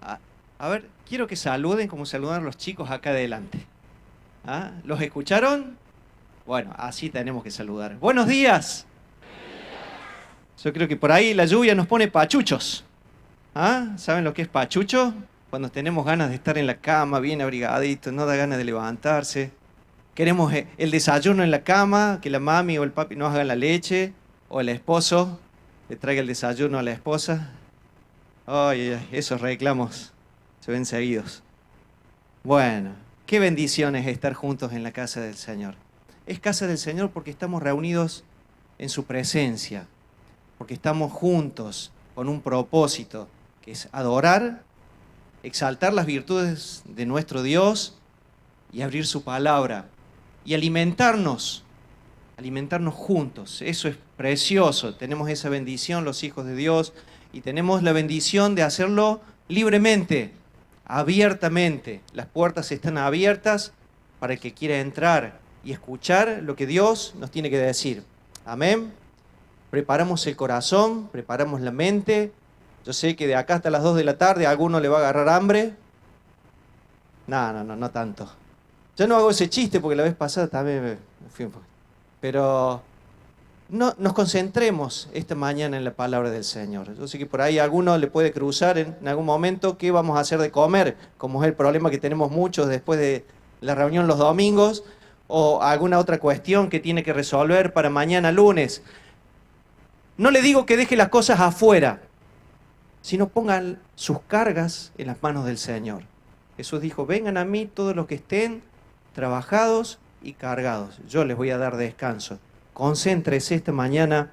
A, a ver, quiero que saluden como saludan los chicos acá adelante. ¿Ah? ¿Los escucharon? Bueno, así tenemos que saludar. ¡Buenos días! Yo creo que por ahí la lluvia nos pone pachuchos. ¿Ah? ¿Saben lo que es pachucho? Cuando tenemos ganas de estar en la cama, bien abrigaditos, no da ganas de levantarse. Queremos el desayuno en la cama, que la mami o el papi nos hagan la leche, o el esposo le traiga el desayuno a la esposa. Ay, ay, esos reclamos se ven seguidos. Bueno, qué bendición es estar juntos en la casa del Señor. Es casa del Señor porque estamos reunidos en su presencia, porque estamos juntos con un propósito, que es adorar, exaltar las virtudes de nuestro Dios y abrir su palabra y alimentarnos juntos. Eso es precioso. Tenemos esa bendición los hijos de Dios y tenemos la bendición de hacerlo libremente, abiertamente. Las puertas están abiertas para el que quiera entrar y escuchar lo que Dios nos tiene que decir. Amén. Preparamos el corazón, preparamos la mente. Yo sé que de acá hasta las 2 de la tarde a alguno le va a agarrar hambre. No tanto. Yo no hago ese chiste porque la vez pasada también me fui un poco. Pero no, nos concentremos esta mañana en la palabra del Señor. Yo sé que por ahí a alguno le puede cruzar en algún momento qué vamos a hacer de comer, como es el problema que tenemos muchos después de la reunión los domingos, o alguna otra cuestión que tiene que resolver para mañana lunes. No le digo que deje las cosas afuera, sino pongan sus cargas en las manos del Señor. Jesús dijo, vengan a mí todos los que estén trabajados y cargados. Yo les voy a dar descanso. Concéntrese esta mañana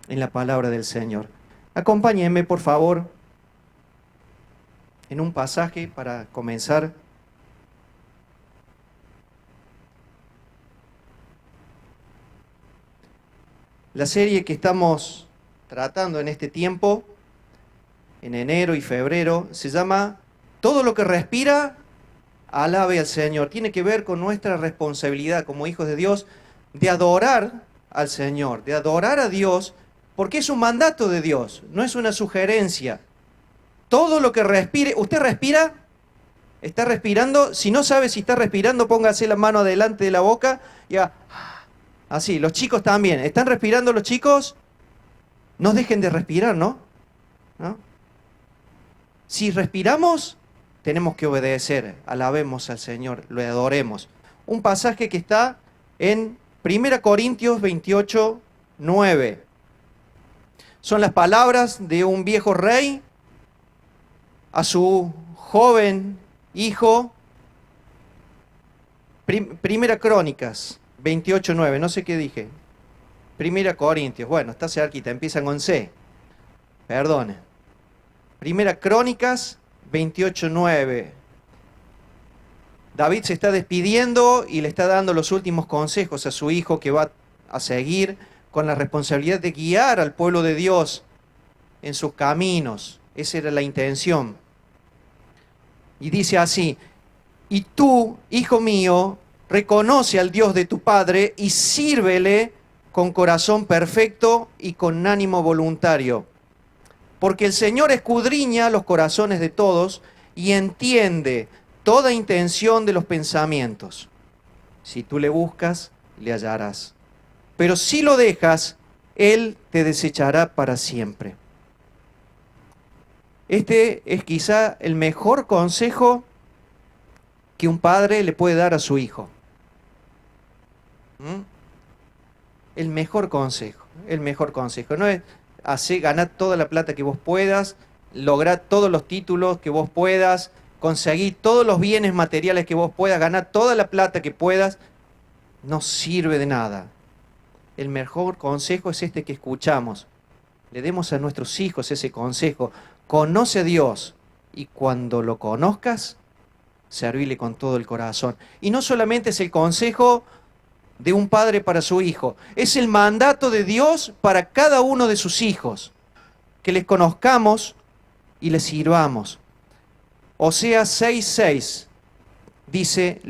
en la palabra del Señor. Acompáñenme, por favor, en un pasaje para comenzar. La serie que estamos tratando en este tiempo, en enero y febrero, se llama Todo lo que respira, alabe al Señor. Tiene que ver con nuestra responsabilidad como hijos de Dios de adorar al Señor, de adorar a Dios, porque es un mandato de Dios, no es una sugerencia. Todo lo que respire, ¿usted respira? ¿Está respirando? Si no sabe si está respirando, póngase la mano delante de la boca y haga así. Los chicos también. ¿Están respirando los chicos? No dejen de respirar, ¿no? Si respiramos, tenemos que obedecer. Alabemos al Señor, lo adoremos. Un pasaje que está en 1 Corintios 28, 9. Son las palabras de un viejo rey a su joven hijo. Primera Crónicas 28, 9. No sé qué dije. 1 Corintios. Bueno, está cerquita, empiezan con C. Perdone. Primera Crónicas 28, 9. David se está despidiendo y le está dando los últimos consejos a su hijo que va a seguir con la responsabilidad de guiar al pueblo de Dios en sus caminos. Esa era la intención. Y dice así, y tú, hijo mío, reconoce al Dios de tu padre y sírvele con corazón perfecto y con ánimo voluntario. Porque el Señor escudriña los corazones de todos y entiende toda intención de los pensamientos. Si tú le buscas, le hallarás. Pero si lo dejas, Él te desechará para siempre. Este es quizá el mejor consejo que un padre le puede dar a su hijo. El mejor consejo, el mejor consejo. No es hacer, ganar toda la plata que vos puedas, lograr todos los títulos que vos puedas, conseguir todos los bienes materiales que vos puedas, ganar toda la plata que puedas, no sirve de nada. El mejor consejo es este que escuchamos. Le demos a nuestros hijos ese consejo. Conoce a Dios y cuando lo conozcas, servirle con todo el corazón. Y no solamente es el consejo de un padre para su hijo, es el mandato de Dios para cada uno de sus hijos, que les conozcamos y les sirvamos. Oseas 6:6 dice,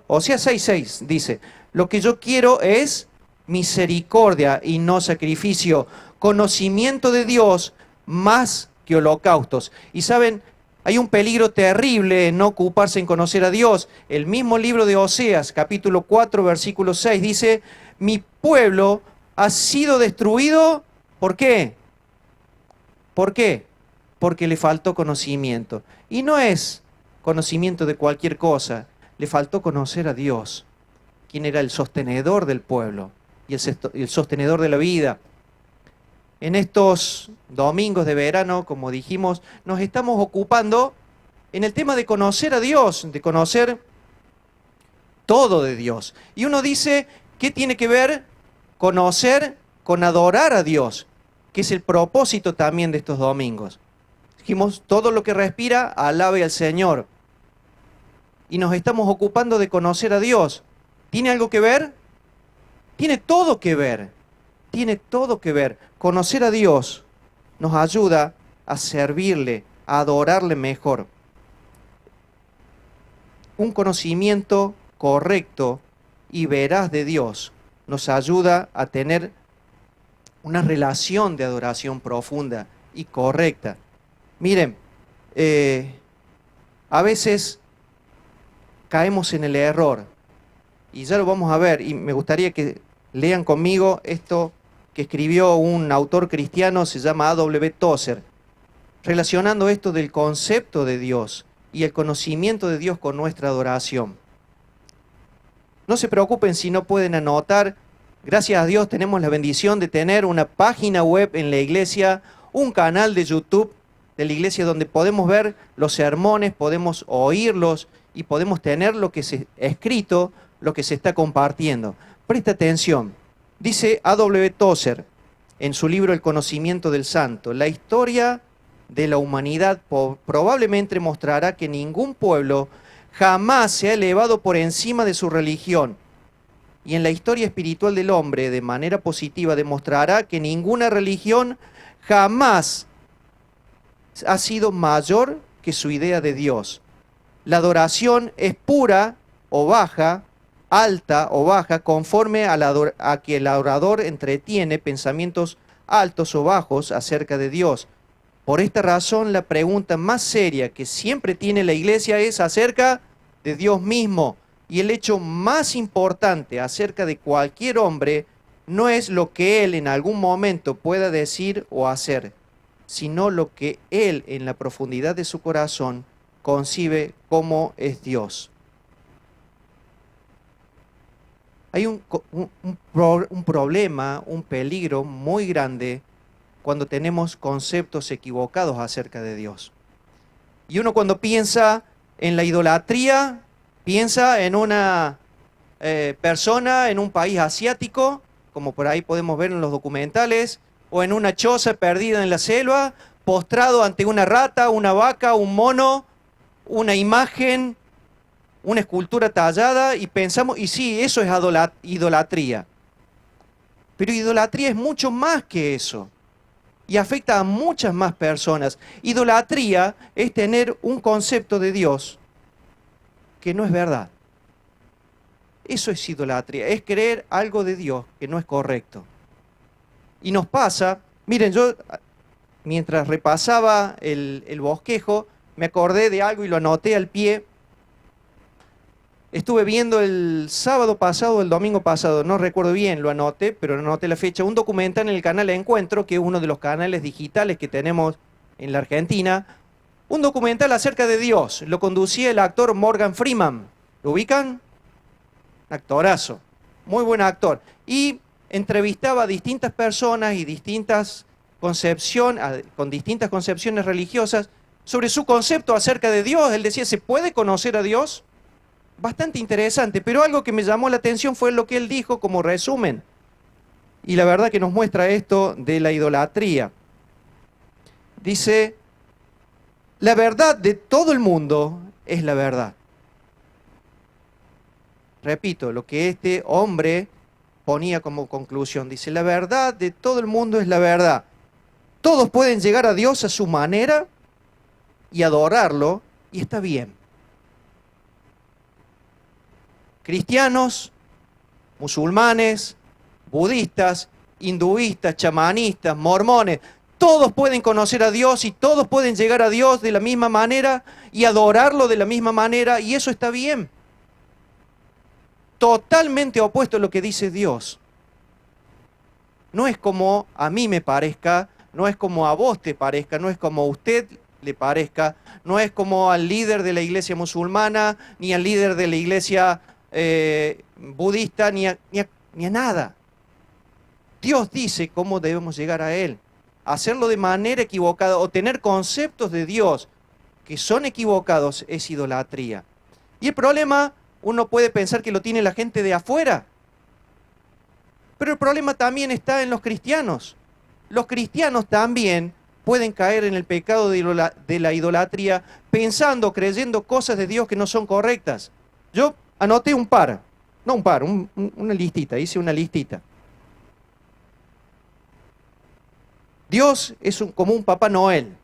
Oseas 6:6 dice, lo que yo quiero es misericordia y no sacrificio, conocimiento de Dios más que holocaustos. Y saben, hay un peligro terrible en no ocuparse en conocer a Dios. El mismo libro de Oseas, capítulo 4, versículo 6, dice, mi pueblo ha sido destruido, ¿por qué? ¿Por qué? Porque le faltó conocimiento. Y no es conocimiento de cualquier cosa, le faltó conocer a Dios, quien era el sostenedor del pueblo y el sostenedor de la vida. En estos domingos de verano, como dijimos, nos estamos ocupando en el tema de conocer a Dios, de conocer todo de Dios. Y uno dice, ¿qué tiene que ver conocer con adorar a Dios? Que es el propósito también de estos domingos. Dijimos, todo lo que respira, alabe al Señor. Y nos estamos ocupando de conocer a Dios. ¿Tiene algo que ver? Tiene todo que ver. Tiene todo que ver. Conocer a Dios nos ayuda a servirle, a adorarle mejor. Un conocimiento correcto y veraz de Dios nos ayuda a tener una relación de adoración profunda y correcta. Miren, a veces caemos en el error, y ya lo vamos a ver, y me gustaría que lean conmigo esto que escribió un autor cristiano, se llama A.W. Tozer, relacionando esto del concepto de Dios y el conocimiento de Dios con nuestra adoración. No se preocupen si no pueden anotar. Gracias a Dios tenemos la bendición de tener una página web en la iglesia, un canal de YouTube de la iglesia donde podemos ver los sermones, podemos oírlos y podemos tener lo que se ha escrito, lo que se está compartiendo. Presta atención. Dice A.W. Tozer en su libro El conocimiento del santo, la historia de la humanidad probablemente mostrará que ningún pueblo jamás se ha elevado por encima de su religión. Y en la historia espiritual del hombre, de manera positiva, demostrará que ninguna religión jamás ha sido mayor que su idea de Dios. La adoración es pura o baja, alta o baja, conforme a que el adorador entretiene pensamientos altos o bajos acerca de Dios. Por esta razón, la pregunta más seria que siempre tiene la iglesia es acerca de Dios mismo. Y el hecho más importante acerca de cualquier hombre no es lo que él en algún momento pueda decir o hacer, sino lo que él en la profundidad de su corazón concibe como es Dios. Hay un problema, un peligro muy grande cuando tenemos conceptos equivocados acerca de Dios. Y uno cuando piensa en la idolatría, piensa en una persona en un país asiático, como por ahí podemos ver en los documentales, o en una choza perdida en la selva, postrado ante una rata, una vaca, un mono, una imagen, una escultura tallada, y pensamos, y sí, eso es idolatría. Pero idolatría es mucho más que eso, y afecta a muchas más personas. Idolatría es tener un concepto de Dios que no es verdad. Eso es idolatría, es creer algo de Dios que no es correcto. Y nos pasa, miren, yo mientras repasaba el bosquejo, me acordé de algo y lo anoté al pie. Estuve viendo el sábado pasado, el domingo pasado, no recuerdo bien, lo anoté, pero no anoté la fecha, un documental en el canal Encuentro, que es uno de los canales digitales que tenemos en la Argentina, un documental acerca de Dios. Lo conducía el actor Morgan Freeman. ¿Lo ubican? Actorazo, muy buen actor. Y entrevistaba a distintas personas y con distintas concepciones religiosas sobre su concepto acerca de Dios. Él decía, ¿se puede conocer a Dios? Bastante interesante, pero algo que me llamó la atención fue lo que él dijo como resumen. Y la verdad que nos muestra esto de la idolatría. Dice, la verdad de todo el mundo es la verdad. Repito, lo que este hombre ponía como conclusión. Dice, la verdad de todo el mundo es la verdad. Todos pueden llegar a Dios a su manera y adorarlo, y está bien. Cristianos, musulmanes, budistas, hinduistas, chamanistas, mormones, todos pueden conocer a Dios y todos pueden llegar a Dios de la misma manera y adorarlo de la misma manera, y eso está bien. Totalmente opuesto a lo que dice Dios. No es como a mí me parezca, no es como a vos te parezca, no es como a usted le parezca, no es como al líder de la iglesia musulmana, ni al líder de la iglesia budista, ni a nada. Dios dice cómo debemos llegar a Él. Hacerlo de manera equivocada o tener conceptos de Dios que son equivocados es idolatría. Y el problema, uno puede pensar que lo tiene la gente de afuera, pero el problema también está en los cristianos. Los cristianos también pueden caer en el pecado de la idolatría pensando, creyendo cosas de Dios que no son correctas. Yo anoté una listita, hice una listita. Dios es como un Papá Noel.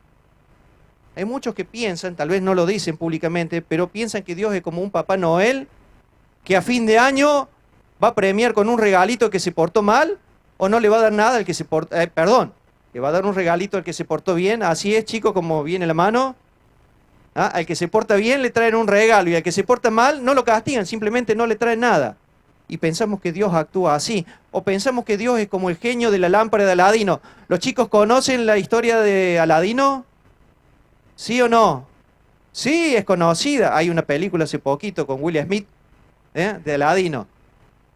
Hay muchos que piensan, tal vez no lo dicen públicamente, pero piensan que Dios es como un Papá Noel que a fin de año va a premiar con un regalito que se portó mal o no le va a dar nada al que se portó, le va a dar un regalito al que se portó bien. Así es, chicos, como viene la mano. Al que se porta bien le traen un regalo y al que se porta mal no lo castigan, simplemente no le traen nada. Y pensamos que Dios actúa así. O pensamos que Dios es como el genio de la lámpara de Aladino. ¿Los chicos conocen la historia de Aladino? ¿Sí o no? Sí, es conocida. Hay una película hace poquito con Will Smith, de Aladino.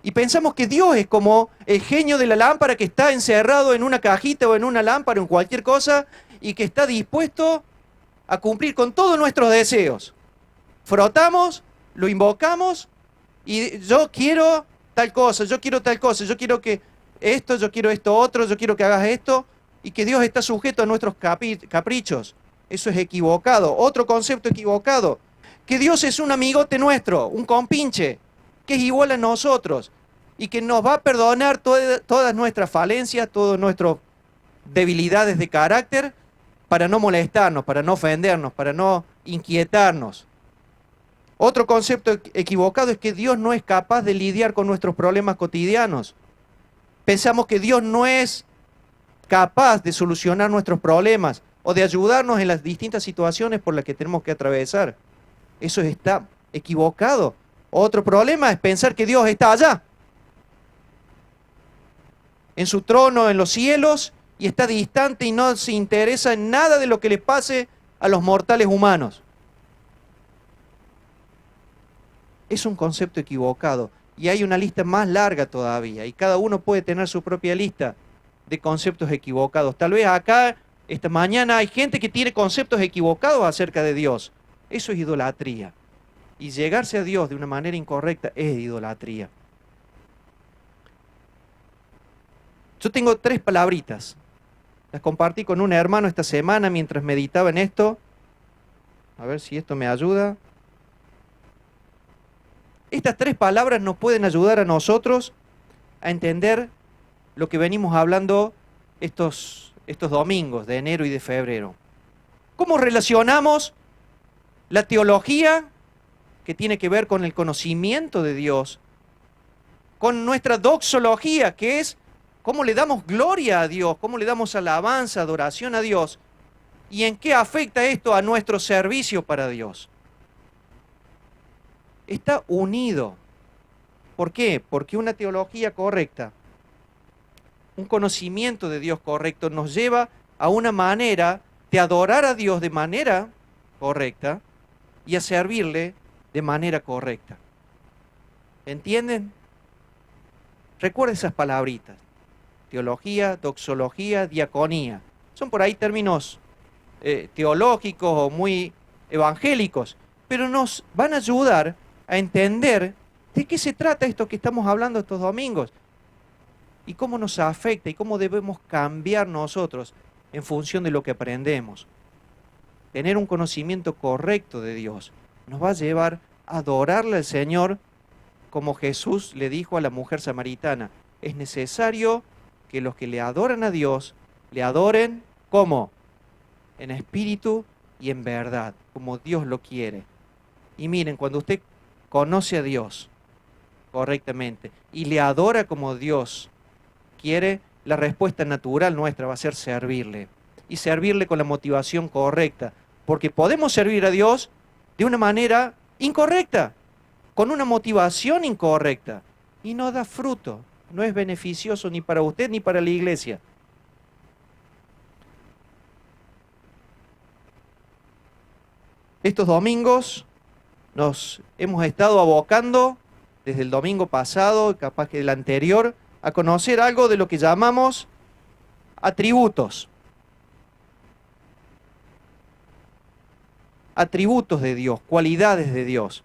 Y pensamos que Dios es como el genio de la lámpara que está encerrado en una cajita o en una lámpara o en cualquier cosa y que está dispuesto a cumplir con todos nuestros deseos. Frotamos, lo invocamos y yo quiero tal cosa, yo quiero tal cosa, yo quiero que esto, yo quiero esto otro, yo quiero que hagas esto, y que Dios está sujeto a nuestros caprichos. Eso es equivocado. Otro concepto equivocado, que Dios es un amigote nuestro, un compinche, que es igual a nosotros y que nos va a perdonar todas nuestras falencias, todas nuestras debilidades de carácter, para no molestarnos, para no ofendernos, para no inquietarnos. Otro concepto equivocado es que Dios no es capaz de lidiar con nuestros problemas cotidianos. Pensamos que Dios no es capaz de solucionar nuestros problemas o de ayudarnos en las distintas situaciones por las que tenemos que atravesar. Eso está equivocado. Otro problema es pensar que Dios está allá, en su trono, en los cielos, y está distante y no se interesa en nada de lo que le pase a los mortales humanos. Es un concepto equivocado y hay una lista más larga todavía y cada uno puede tener su propia lista de conceptos equivocados. Tal vez acá, esta mañana, hay gente que tiene conceptos equivocados acerca de Dios. Eso es idolatría. Y llegarse a Dios de una manera incorrecta es idolatría. Yo tengo 3 palabritas. Las compartí con un hermano esta semana mientras meditaba en esto. A ver si esto me ayuda. Estas 3 palabras nos pueden ayudar a nosotros a entender lo que venimos hablando estos domingos de enero y de febrero. ¿Cómo relacionamos la teología, que tiene que ver con el conocimiento de Dios, con nuestra doxología, que es cómo le damos gloria a Dios, cómo le damos alabanza, adoración a Dios, y en qué afecta esto a nuestro servicio para Dios? Está unido. ¿Por qué? Porque una teología correcta, un conocimiento de Dios correcto, nos lleva a una manera de adorar a Dios de manera correcta y a servirle de manera correcta. ¿Entienden? Recuerden esas palabritas. Teología, doxología, diaconía. Son por ahí términos teológicos o muy evangélicos, pero nos van a ayudar a entender de qué se trata esto que estamos hablando estos domingos y cómo nos afecta y cómo debemos cambiar nosotros en función de lo que aprendemos. Tener un conocimiento correcto de Dios nos va a llevar a adorarle al Señor como Jesús le dijo a la mujer samaritana. Es necesario que los que le adoran a Dios, le adoren, ¿cómo? En espíritu y en verdad, como Dios lo quiere. Y miren, cuando usted conoce a Dios correctamente y le adora como Dios quiere, la respuesta natural nuestra va a ser servirle. y servirle con la motivación correcta. Porque podemos servir a Dios de una manera incorrecta, con una motivación incorrecta, y no da fruto, no es beneficioso ni para usted ni para la iglesia. Estos domingos nos hemos estado abocando, desde el domingo pasado, capaz que el anterior, a conocer algo de lo que llamamos atributos. Atributos de Dios, cualidades de Dios.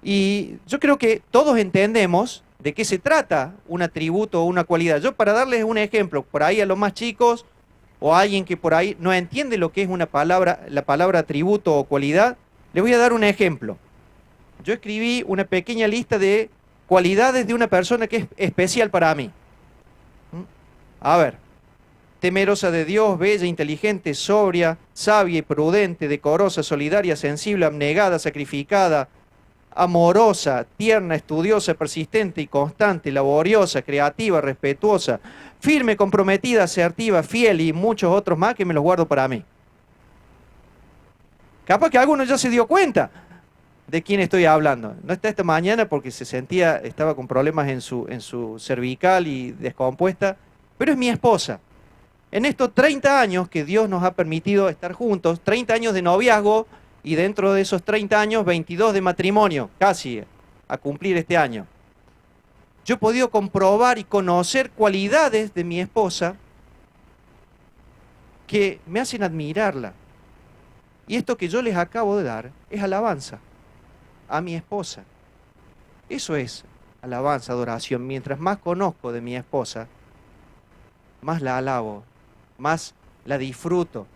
Y yo creo que todos entendemos de qué se trata un atributo o una cualidad. Yo, para darles un ejemplo, por ahí a los más chicos o a alguien que por ahí no entiende lo que es una palabra, la palabra atributo o cualidad, les voy a dar un ejemplo. Yo escribí una pequeña lista de cualidades de una persona que es especial para mí. A ver, temerosa de Dios, bella, inteligente, sobria, sabia y prudente, decorosa, solidaria, sensible, abnegada, sacrificada, amorosa, tierna, estudiosa, persistente y constante, laboriosa, creativa, respetuosa, firme, comprometida, asertiva, fiel y muchos otros más que me los guardo para mí. Capaz que alguno ya se dio cuenta de quién estoy hablando. No está esta mañana porque estaba con problemas en su cervical y descompuesta, pero es mi esposa. En estos 30 años que Dios nos ha permitido estar juntos, 30 años de noviazgo, y dentro de esos 30 años, 22 de matrimonio, casi a cumplir este año. Yo he podido comprobar y conocer cualidades de mi esposa que me hacen admirarla. Y esto que yo les acabo de dar es alabanza a mi esposa. Eso es alabanza, adoración. Mientras más conozco de mi esposa, más la alabo, más la disfruto.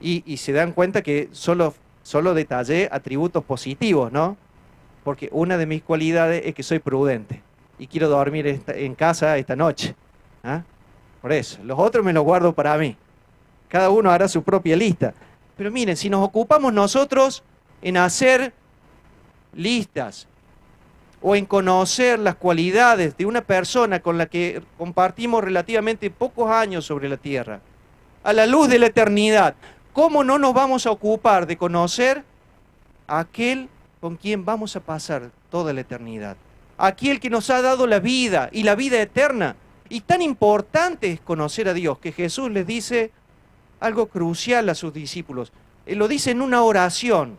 Y se dan cuenta que solo detallé atributos positivos, ¿no? Porque una de mis cualidades es que soy prudente y quiero dormir en casa esta noche. ¿Ah? Por eso, los otros me los guardo para mí. Cada uno hará su propia lista. Pero miren, si nos ocupamos nosotros en hacer listas o en conocer las cualidades de una persona con la que compartimos relativamente pocos años sobre la tierra, a la luz de la eternidad, ¿cómo no nos vamos a ocupar de conocer a aquel con quien vamos a pasar toda la eternidad? Aquel que nos ha dado la vida y la vida eterna. Y tan importante es conocer a Dios que Jesús les dice algo crucial a sus discípulos. Él lo dice en una oración.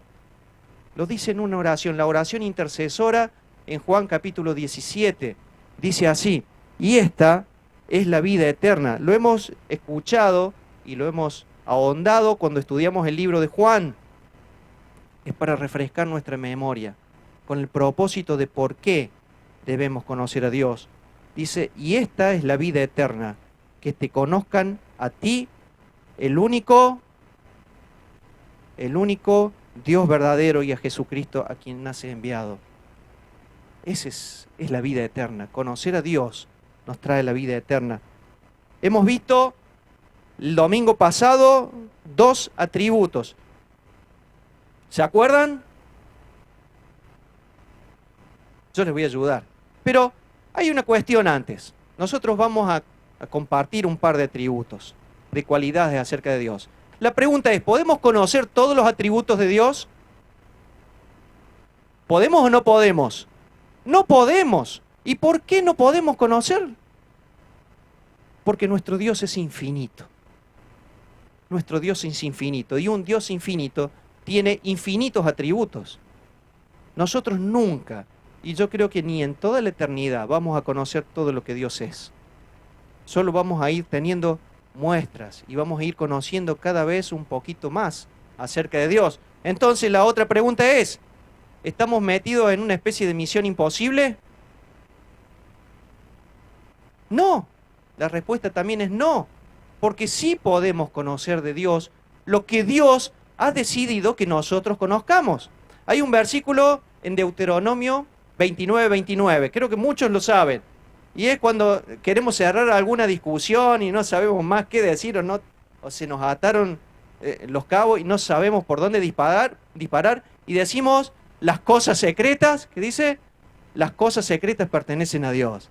Lo dice en una oración, la oración intercesora en Juan capítulo 17. Dice así: y esta es la vida eterna. Lo hemos escuchado y lo hemos ahondado cuando estudiamos el libro de Juan. Es para refrescar nuestra memoria con el propósito de por qué debemos conocer a Dios. Dice, y esta es la vida eterna, que te conozcan a ti, el único Dios verdadero, y a Jesucristo a quien has enviado. Esa es la vida eterna. Conocer a Dios nos trae la vida eterna. Hemos visto el domingo pasado 2 atributos. ¿Se acuerdan? Yo les voy a ayudar. Pero hay una cuestión antes. Nosotros vamos a compartir un par de atributos, de cualidades acerca de Dios. La pregunta es, ¿podemos conocer todos los atributos de Dios? ¿Podemos o no podemos? No podemos. ¿Y por qué no podemos conocer? Porque nuestro Dios es infinito. Nuestro Dios es infinito. Y un Dios infinito tiene infinitos atributos. Nosotros nunca, y yo creo que ni en toda la eternidad, vamos a conocer todo lo que Dios es. Solo vamos a ir teniendo muestras y vamos a ir conociendo cada vez un poquito más acerca de Dios. Entonces la otra pregunta es, ¿estamos metidos en una especie de misión imposible? No, la respuesta también es no, porque sí podemos conocer de Dios lo que Dios ha decidido que nosotros conozcamos. Hay un versículo en Deuteronomio 29:29, creo que muchos lo saben, y es cuando queremos cerrar alguna discusión y no sabemos más qué decir o se nos ataron los cabos y no sabemos por dónde disparar, y decimos las cosas secretas, ¿qué dice? Las cosas secretas pertenecen a Dios.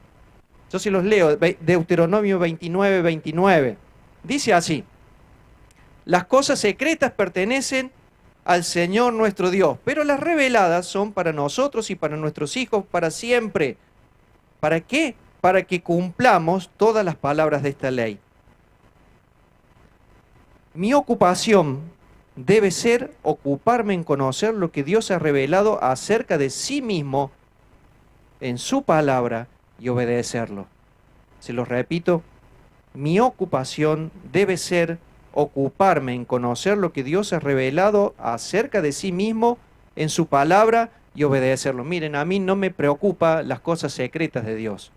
Yo se los leo, Deuteronomio 29:29. Dice así: Las cosas secretas pertenecen al Señor nuestro Dios, pero las reveladas son para nosotros y para nuestros hijos para siempre. ¿Para qué? Para que cumplamos todas las palabras de esta ley. Mi ocupación debe ser ocuparme en conocer lo que Dios ha revelado acerca de sí mismo en su palabra y obedecerlo. Se lo repito, mi ocupación debe ser ocuparme en conocer lo que Dios ha revelado acerca de sí mismo en su palabra y obedecerlo. Miren, a mí no me preocupa las cosas secretas de Dios.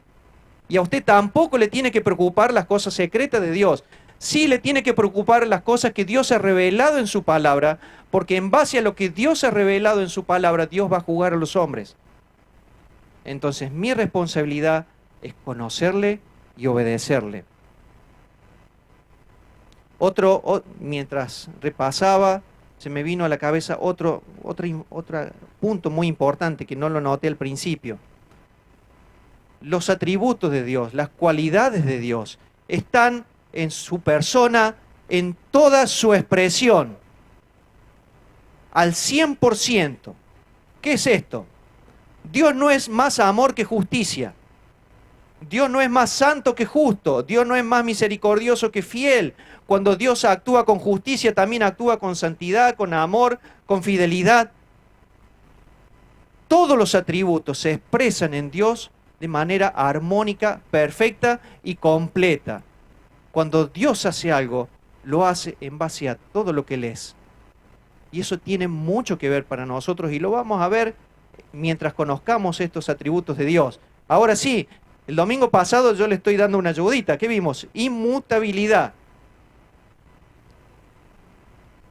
Y a usted tampoco le tiene que preocupar las cosas secretas de Dios. Sí le tiene que preocupar las cosas que Dios ha revelado en su palabra, porque en base a lo que Dios ha revelado en su palabra, Dios va a jugar a los hombres. Entonces mi responsabilidad es conocerle y obedecerle. Mientras repasaba, se me vino a la cabeza otro punto muy importante que no lo noté al principio. Los atributos de Dios, las cualidades de Dios, están en su persona, en toda su expresión, al 100%. ¿Qué es esto? Dios no es más amor que justicia. Dios no es más santo que justo. Dios no es más misericordioso que fiel. Cuando Dios actúa con justicia, también actúa con santidad, con amor, con fidelidad. Todos los atributos se expresan en Dios de manera armónica, perfecta y completa. Cuando Dios hace algo, lo hace en base a todo lo que Él es. Y eso tiene mucho que ver para nosotros y lo vamos a ver mientras conozcamos estos atributos de Dios. Ahora sí, el domingo pasado yo le estoy dando una ayudita. ¿Qué vimos? Inmutabilidad.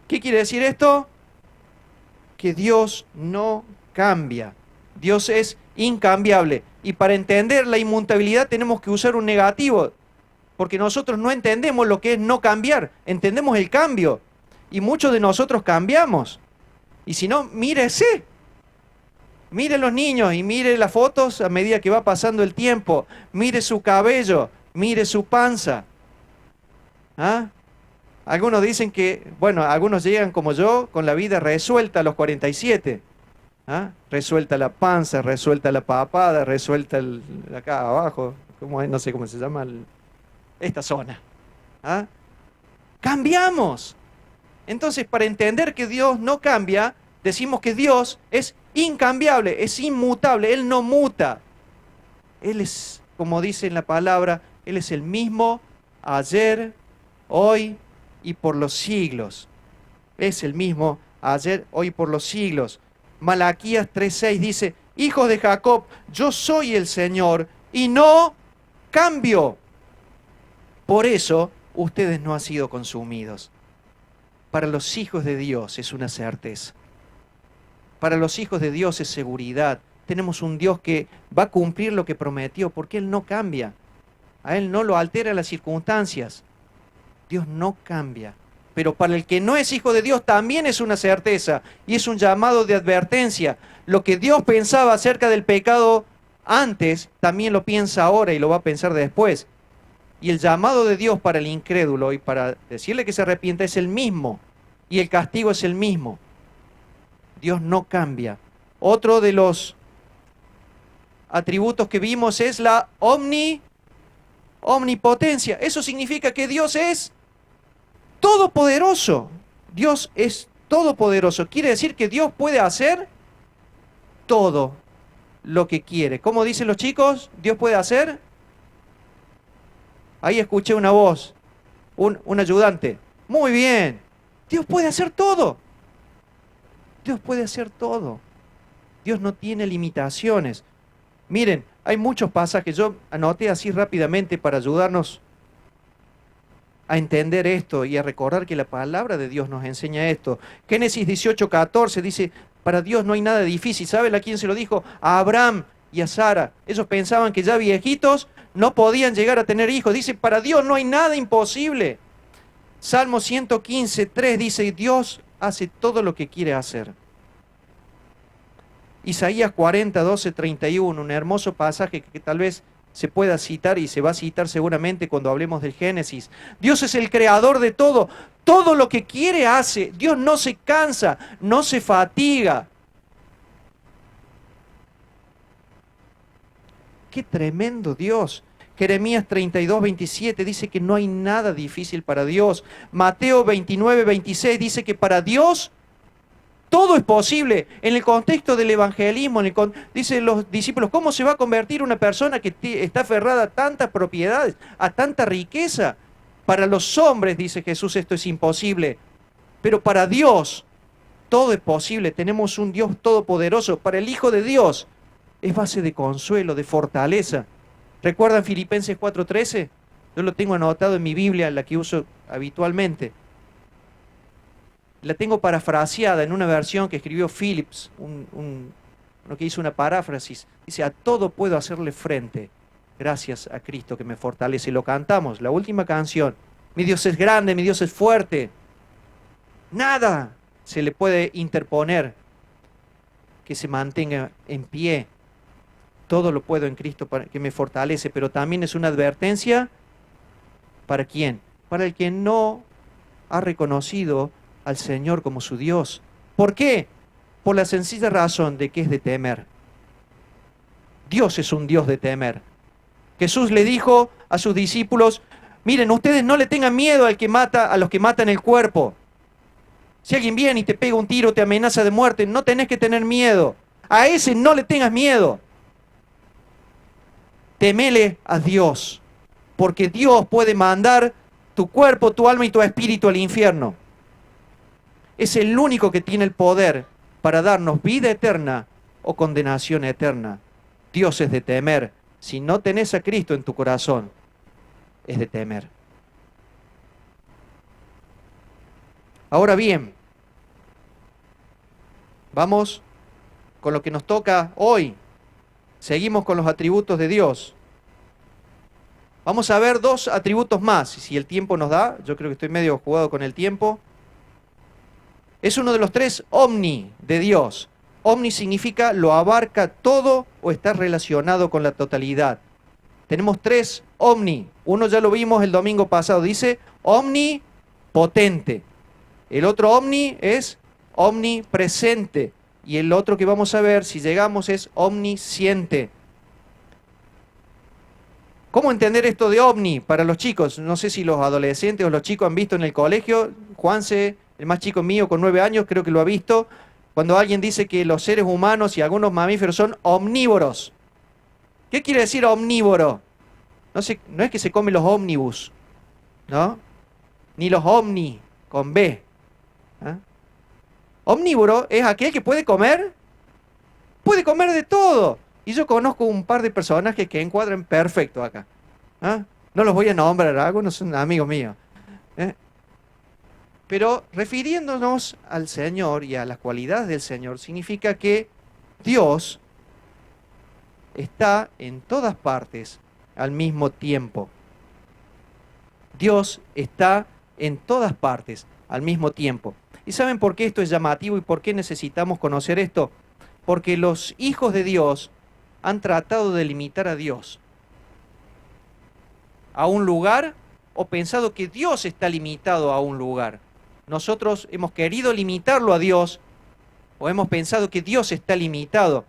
¿Qué quiere decir esto? Que Dios no cambia. Dios es incambiable. Y para entender la inmutabilidad tenemos que usar un negativo. Porque nosotros no entendemos lo que es no cambiar. Entendemos el cambio. Y muchos de nosotros cambiamos. Y si no, mírese. Mire los niños y mire las fotos a medida que va pasando el tiempo. Mire su cabello, mire su panza. ¿Ah? Algunos dicen que, bueno, algunos llegan como yo con la vida resuelta a los 47. ¿Ah? Resuelta la panza, resuelta la papada, resuelta acá abajo. ¿Cómo es? No sé cómo se llama esta zona. ¿Ah? Cambiamos. Entonces, para entender que Dios no cambia, decimos que Dios es incambiable, es inmutable, Él no muta. Él es, como dice en la palabra, Él es el mismo ayer, hoy y por los siglos. Es el mismo ayer, hoy y por los siglos. Malaquías 3:6 dice, hijos de Jacob, yo soy el Señor y no cambio. Por eso ustedes no han sido consumidos. Para los hijos de Dios es una certeza. Para los hijos de Dios es seguridad. Tenemos un Dios que va a cumplir lo que prometió, porque Él no cambia. A Él no lo altera las circunstancias. Dios no cambia. Pero para el que no es hijo de Dios también es una certeza y es un llamado de advertencia. Lo que Dios pensaba acerca del pecado antes, también lo piensa ahora y lo va a pensar después. Y el llamado de Dios para el incrédulo y para decirle que se arrepienta es el mismo. Y el castigo es el mismo. Dios no cambia. Otro de los atributos que vimos es la omnipotencia. Eso significa que Dios es todopoderoso. Dios es todopoderoso. Quiere decir que Dios puede hacer todo lo que quiere. ¿Cómo dicen los chicos? ¿Dios puede hacer? Ahí escuché una voz, un ayudante. Muy bien. Dios puede hacer todo. Dios puede hacer todo. Dios no tiene limitaciones. Miren, hay muchos pasajes. Yo anoté así rápidamente para ayudarnos a entender esto y a recordar que la palabra de Dios nos enseña esto. Génesis 18:14 dice, para Dios no hay nada difícil. ¿Saben a quién se lo dijo? A Abraham y a Sara. Ellos pensaban que ya viejitos no podían llegar a tener hijos. Dice, para Dios no hay nada imposible. Salmo 115:3 dice, Dios hace todo lo que quiere hacer. Isaías 40:12-31, un hermoso pasaje que tal vez se pueda citar y se va a citar seguramente cuando hablemos del Génesis. Dios es el creador de todo. Todo lo que quiere hace. Dios no se cansa, no se fatiga. ¡Qué tremendo Dios! Jeremías 32:27 dice que no hay nada difícil para Dios. Mateo 29:26 dice que para Dios todo es posible. En el contexto del evangelismo, dicen los discípulos, ¿cómo se va a convertir una persona que está aferrada a tantas propiedades, a tanta riqueza? Para los hombres, dice Jesús, esto es imposible. Pero para Dios todo es posible. Tenemos un Dios todopoderoso. Para el Hijo de Dios es base de consuelo, de fortaleza. ¿Recuerdan Filipenses 4:13? Yo lo tengo anotado en mi Biblia, la que uso habitualmente. La tengo parafraseada en una versión que escribió Phillips, uno que hizo una paráfrasis. Dice, a todo puedo hacerle frente, gracias a Cristo que me fortalece. Y lo cantamos, la última canción. Mi Dios es grande, mi Dios es fuerte. Nada se le puede interponer que se mantenga en pie. Todo lo puedo en Cristo que me fortalece, pero también es una advertencia. ¿Para quién? Para el que no ha reconocido al Señor como su Dios. ¿Por qué? Por la sencilla razón de que es de temer. Dios es un Dios de temer. Jesús le dijo a sus discípulos, miren, ustedes no le tengan miedo al que mata, a los que matan el cuerpo. Si alguien viene y te pega un tiro, te amenaza de muerte, no tenés que tener miedo. A ese no le tengas miedo. Temele a Dios, porque Dios puede mandar tu cuerpo, tu alma y tu espíritu al infierno. Es el único que tiene el poder para darnos vida eterna o condenación eterna. Dios es de temer. Si no tenés a Cristo en tu corazón, es de temer. Ahora bien, vamos con lo que nos toca hoy. Seguimos con los atributos de Dios. Vamos a ver 2 atributos más, si el tiempo nos da. Yo creo que estoy medio jugado con el tiempo. Es uno de los 3 omni de Dios. Omni significa lo abarca todo o está relacionado con la totalidad. Tenemos 3 omni. Uno ya lo vimos el domingo pasado. Dice omnipotente. El otro omni es omnipresente. Y el otro que vamos a ver, si llegamos, es omnisciente. ¿Cómo entender esto de omni para los chicos? No sé si los adolescentes o los chicos han visto en el colegio. Juanse, el más chico mío, con 9 años, creo que lo ha visto. Cuando alguien dice que los seres humanos y algunos mamíferos son omnívoros. ¿Qué quiere decir omnívoro? No es que se comen los ómnibus, ¿no? Ni los omni, con B. ¿Ah? Omnívoro es aquel que puede comer de todo. Y yo conozco un par de personajes que encuadran perfecto acá. ¿Ah? No los voy a nombrar, algunos son amigos míos. Pero refiriéndonos al Señor y a las cualidades del Señor, significa que Dios está en todas partes al mismo tiempo. Dios está en todas partes al mismo tiempo. ¿Y saben por qué esto es llamativo y por qué necesitamos conocer esto? Porque los hijos de Dios han tratado de limitar a Dios a un lugar o pensado que Dios está limitado a un lugar. Nosotros hemos querido limitarlo a Dios o hemos pensado que Dios está limitado.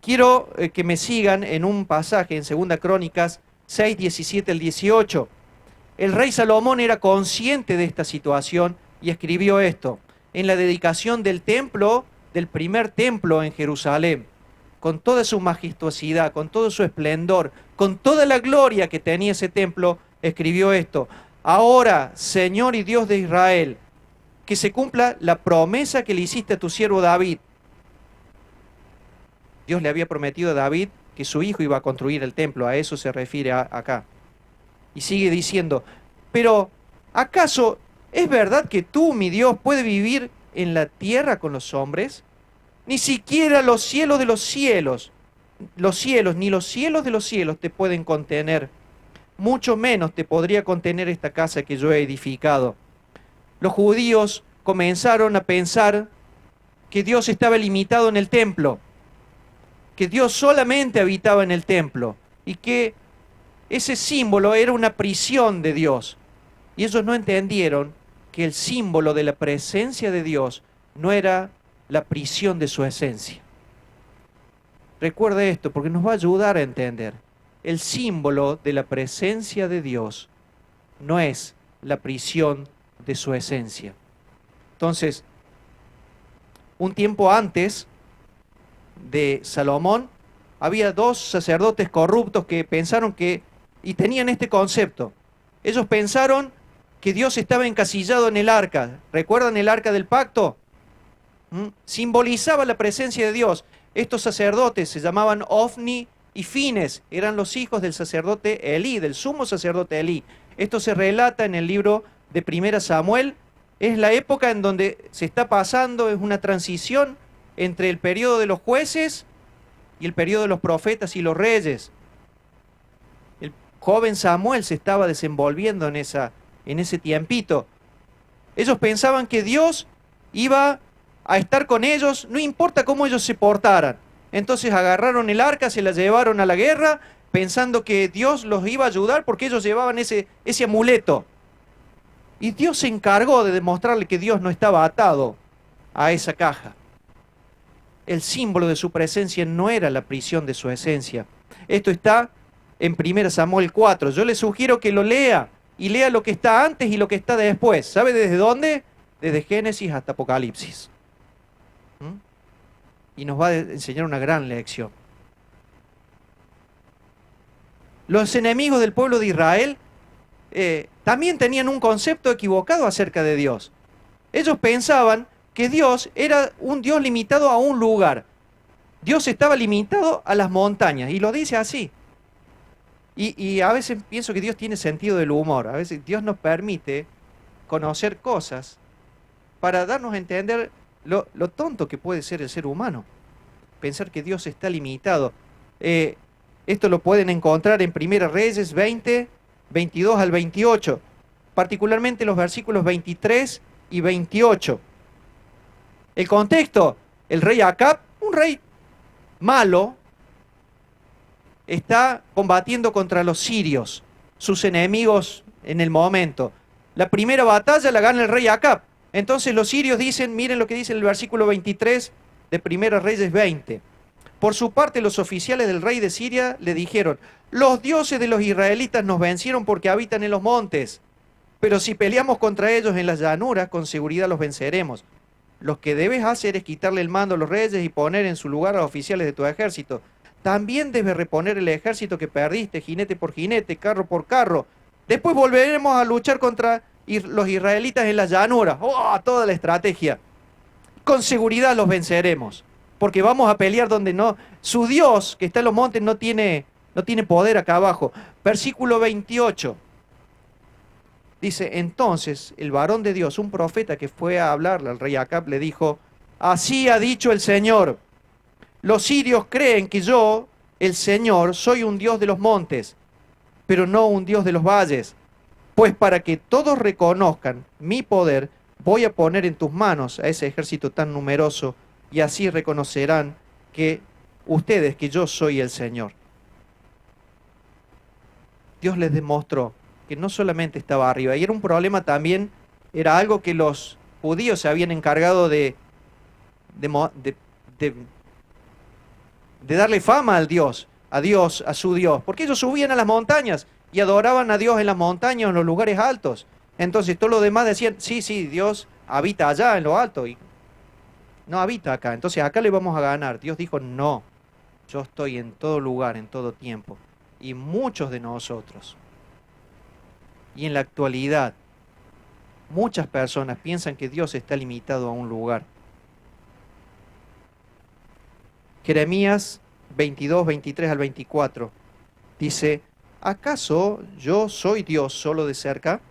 Quiero que me sigan en un pasaje en 2 Crónicas 6, 17 al 18. El rey Salomón era consciente de esta situación y escribió esto en la dedicación del templo, del primer templo en Jerusalén, con toda su majestuosidad, con todo su esplendor, con toda la gloria que tenía ese templo, escribió esto: ahora, Señor y Dios de Israel, que se cumpla la promesa que le hiciste a tu siervo David. Dios le había prometido a David que su hijo iba a construir el templo, a eso se refiere acá. Y sigue diciendo, pero ¿acaso es verdad que tú, mi Dios, puedes vivir en la tierra con los hombres? Ni siquiera los cielos de los cielos, ni los cielos de los cielos te pueden contener. Mucho menos te podría contener esta casa que yo he edificado. Los judíos comenzaron a pensar que Dios estaba limitado en el templo, que Dios solamente habitaba en el templo y que ese símbolo era una prisión de Dios. Y ellos no entendieron que el símbolo de la presencia de Dios no era la prisión de su esencia. Recuerde esto porque nos va a ayudar a entender. El símbolo de la presencia de Dios no es la prisión de su esencia. Entonces, un tiempo antes de Salomón, había dos sacerdotes corruptos que pensaron que, y tenían este concepto. Ellos pensaron que Dios estaba encasillado en el arca. ¿Recuerdan el arca del pacto? Simbolizaba la presencia de Dios. Estos sacerdotes se llamaban Ofni y Fines, eran los hijos del sacerdote Elí, del sumo sacerdote Elí. Esto se relata en el libro de 1 Samuel. Es la época en donde se está pasando, es una transición entre el periodo de los jueces y el periodo de los profetas y los reyes. El joven Samuel se estaba desenvolviendo en ese tiempito. Ellos pensaban que Dios iba a estar con ellos, no importa cómo ellos se portaran. Entonces agarraron el arca, se la llevaron a la guerra, pensando que Dios los iba a ayudar porque ellos llevaban ese amuleto. Y Dios se encargó de demostrarle que Dios no estaba atado a esa caja. El símbolo de su presencia no era la prisión de su esencia. Esto está en 1 Samuel 4. Yo le sugiero que lo lea y lea lo que está antes y lo que está después. ¿Sabe desde dónde? Desde Génesis hasta Apocalipsis. Y nos va a enseñar una gran lección. Los enemigos del pueblo de Israel también tenían un concepto equivocado acerca de Dios. Ellos pensaban que Dios era un Dios limitado a un lugar. Dios estaba limitado a las montañas, y lo dice así. Y a veces pienso que Dios tiene sentido del humor. A veces Dios nos permite conocer cosas para darnos a entender lo tonto que puede ser el ser humano. Pensar que Dios está limitado. Esto lo pueden encontrar en 1 Reyes 20, 22 al 28. Particularmente los versículos 23 y 28. El contexto, el rey Acab, un rey malo, está combatiendo contra los sirios, sus enemigos en el momento. La primera batalla la gana el rey Acab. Entonces los sirios dicen, miren lo que dice el versículo 23 de 1 Reyes 20. Por su parte, los oficiales del rey de Siria le dijeron, los dioses de los israelitas nos vencieron porque habitan en los montes, pero si peleamos contra ellos en las llanuras, con seguridad los venceremos. Lo que debes hacer es quitarle el mando a los reyes y poner en su lugar a los oficiales de tu ejército. También debes reponer el ejército que perdiste, jinete por jinete, carro por carro. Después volveremos a luchar contra los israelitas en las llanuras. ¡Oh! Toda la estrategia. Con seguridad los venceremos, porque vamos a pelear donde no... Su Dios, que está en los montes, no tiene poder acá abajo. Versículo 28. Dice, entonces el varón de Dios, un profeta que fue a hablarle al rey Acab, le dijo, así ha dicho el Señor, los sirios creen que yo, el Señor, soy un Dios de los montes, pero no un Dios de los valles. Pues para que todos reconozcan mi poder, voy a poner en tus manos a ese ejército tan numeroso, y así reconocerán que ustedes, que yo soy el Señor. Dios les demostró que no solamente estaba arriba, y era un problema también, era algo que los judíos se habían encargado de darle fama al Dios, a su Dios, porque ellos subían a las montañas y adoraban a Dios en las montañas, en los lugares altos. Entonces todos los demás decían, sí, Dios habita allá en lo alto, y no habita acá, entonces acá le vamos a ganar. Dios dijo, no, yo estoy en todo lugar, en todo tiempo, y muchos de nosotros, y en la actualidad, muchas personas piensan que Dios está limitado a un lugar. Jeremías 22, 23 al 24 dice, ¿acaso yo soy Dios solo de cerca?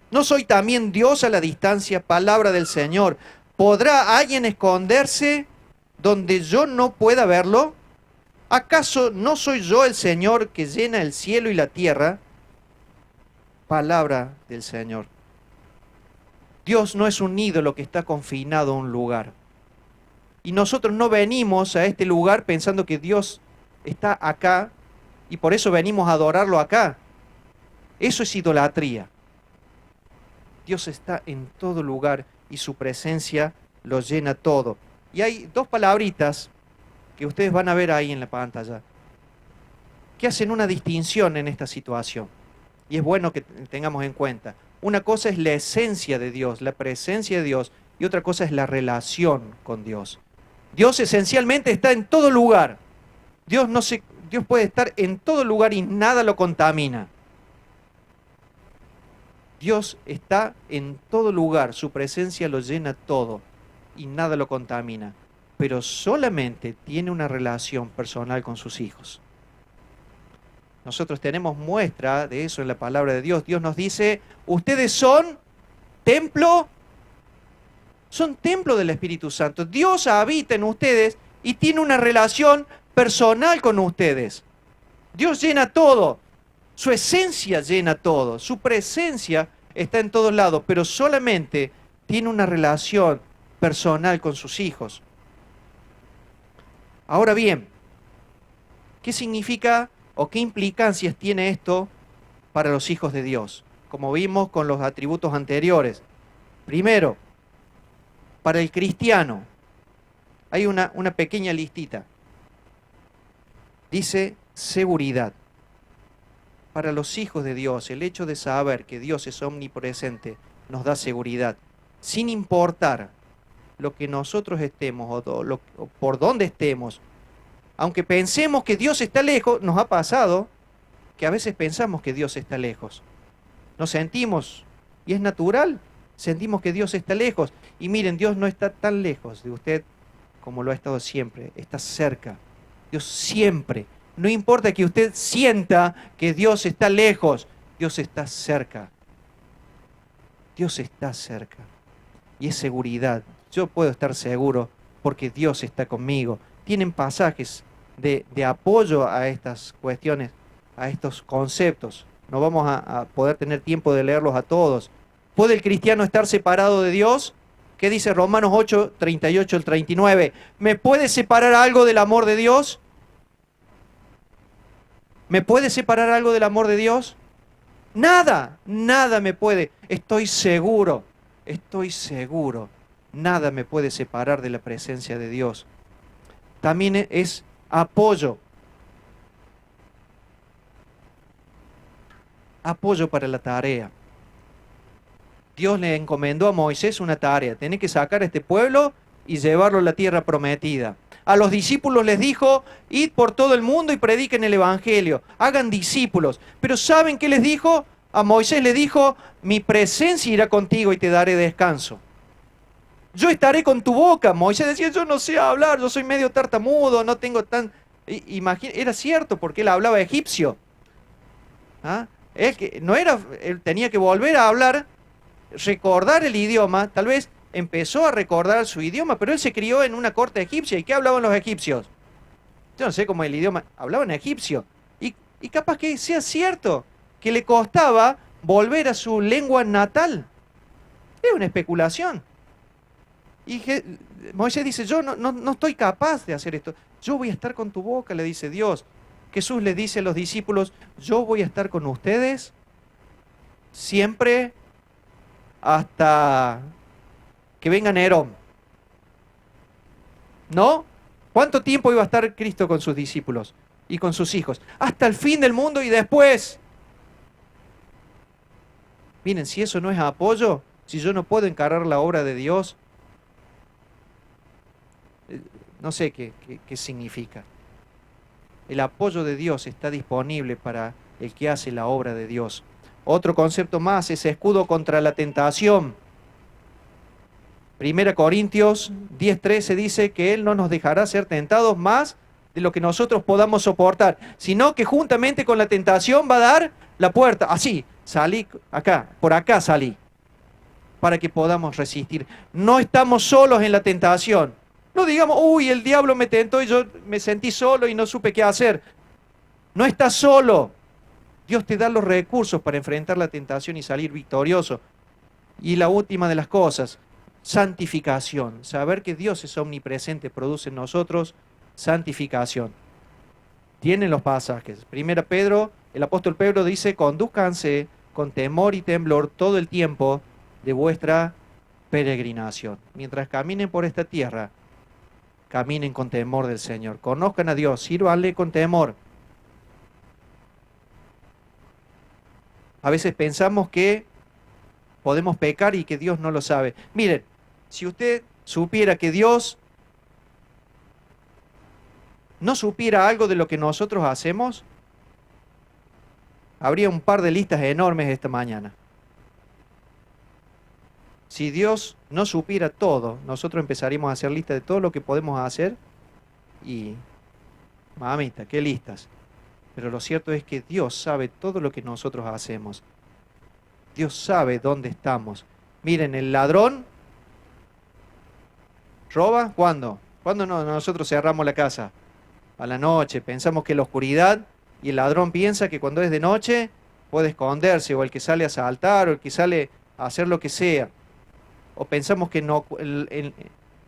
¿No soy también Dios a la distancia? Palabra del Señor. ¿Podrá alguien esconderse donde yo no pueda verlo? ¿Acaso no soy yo el Señor que llena el cielo y la tierra? Palabra del Señor. Dios no es un ídolo que está confinado a un lugar. Y nosotros no venimos a este lugar pensando que Dios está acá y por eso venimos a adorarlo acá. Eso es idolatría. Dios está en todo lugar y su presencia lo llena todo. Y hay dos palabritas que ustedes van a ver ahí en la pantalla, que hacen una distinción en esta situación. Y es bueno que tengamos en cuenta. Una cosa es la esencia de Dios, la presencia de Dios, y otra cosa es la relación con Dios. Dios esencialmente está en todo lugar. Dios puede estar en todo lugar y nada lo contamina. Dios está en todo lugar, su presencia lo llena todo y nada lo contamina, pero solamente tiene una relación personal con sus hijos. Nosotros tenemos muestra de eso en la palabra de Dios. Dios nos dice, ustedes son templo del Espíritu Santo. Dios habita en ustedes y tiene una relación personal con ustedes. Dios llena todo. Su esencia llena todo, su presencia está en todos lados, pero solamente tiene una relación personal con sus hijos. Ahora bien, ¿qué significa o qué implicancias tiene esto para los hijos de Dios? Como vimos con los atributos anteriores. Primero, para el cristiano, hay una pequeña listita. Dice seguridad. Para los hijos de Dios, el hecho de saber que Dios es omnipresente nos da seguridad, sin importar lo que nosotros estemos o por dónde estemos. Aunque pensemos que Dios está lejos, nos ha pasado que a veces pensamos que Dios está lejos. Nos sentimos, y es natural, sentimos que Dios está lejos. Y miren, Dios no está tan lejos de usted como lo ha estado siempre, está cerca. Dios siempre. No importa que usted sienta que Dios está lejos, Dios está cerca. Dios está cerca. Y es seguridad. Yo puedo estar seguro porque Dios está conmigo. Tienen pasajes de apoyo a estas cuestiones, a estos conceptos. No vamos a poder tener tiempo de leerlos a todos. ¿Puede el cristiano estar separado de Dios? ¿Qué dice Romanos 8, 38 al 39? ¿Me puede separar algo del amor de Dios? ¿Me puede separar algo del amor de Dios? Nada, nada me puede. Estoy seguro, nada me puede separar de la presencia de Dios. También es apoyo. Apoyo para la tarea. Dios le encomendó a Moisés una tarea. Tiene que sacar a este pueblo y llevarlo a la tierra prometida. A los discípulos les dijo, id por todo el mundo y prediquen el evangelio, hagan discípulos. Pero ¿saben qué les dijo? A Moisés le dijo, mi presencia irá contigo y te daré descanso. Yo estaré con tu boca. Moisés decía, yo no sé hablar, yo soy medio tartamudo, no tengo tan... Era cierto, porque él hablaba egipcio. ¿Ah? Él tenía que volver a hablar, recordar el idioma, tal vez empezó a recordar su idioma, pero él se crió en una corte egipcia. ¿Y qué hablaban los egipcios? Yo no sé cómo el idioma, hablaban egipcio. Y capaz que sea cierto, que le costaba volver a su lengua natal. Es una especulación. Y Moisés dice, yo no estoy capaz de hacer esto. Yo voy a estar con tu boca, le dice Dios. Jesús le dice a los discípulos, yo voy a estar con ustedes siempre hasta que venga Nerón. ¿No? ¿Cuánto tiempo iba a estar Cristo con sus discípulos y con sus hijos? Hasta el fin del mundo y después. Miren, si eso no es apoyo, si yo no puedo encarar la obra de Dios, no sé qué significa. El apoyo de Dios está disponible para el que hace la obra de Dios. Otro concepto más es escudo contra la tentación. 1 Corintios 10:13 dice que Él no nos dejará ser tentados más de lo que nosotros podamos soportar, sino que juntamente con la tentación va a dar la puerta. Así, salí acá, por acá salí, para que podamos resistir. No estamos solos en la tentación. No digamos, uy, el diablo me tentó y yo me sentí solo y no supe qué hacer. No estás solo. Dios te da los recursos para enfrentar la tentación y salir victorioso. Y la última de las cosas, santificación. Saber que Dios es omnipresente produce en nosotros santificación. Tienen los pasajes. Primera Pedro, el apóstol Pedro dice, condúzcanse con temor y temblor todo el tiempo de vuestra peregrinación. Mientras caminen por esta tierra, caminen con temor del Señor. Conozcan a Dios, sírvanle con temor. A veces pensamos que podemos pecar y que Dios no lo sabe. Miren, si usted supiera que Dios no supiera algo de lo que nosotros hacemos, habría un par de listas enormes esta mañana. Si Dios no supiera todo, nosotros empezaríamos a hacer listas de todo lo que podemos hacer y, mamita, qué listas. Pero lo cierto es que Dios sabe todo lo que nosotros hacemos. Dios sabe dónde estamos. Miren, el ladrón roba, ¿cuándo? ¿Cuándo nosotros cerramos la casa? A la noche. Pensamos que la oscuridad, y el ladrón piensa que cuando es de noche puede esconderse, o el que sale a asaltar, o el que sale a hacer lo que sea. O pensamos que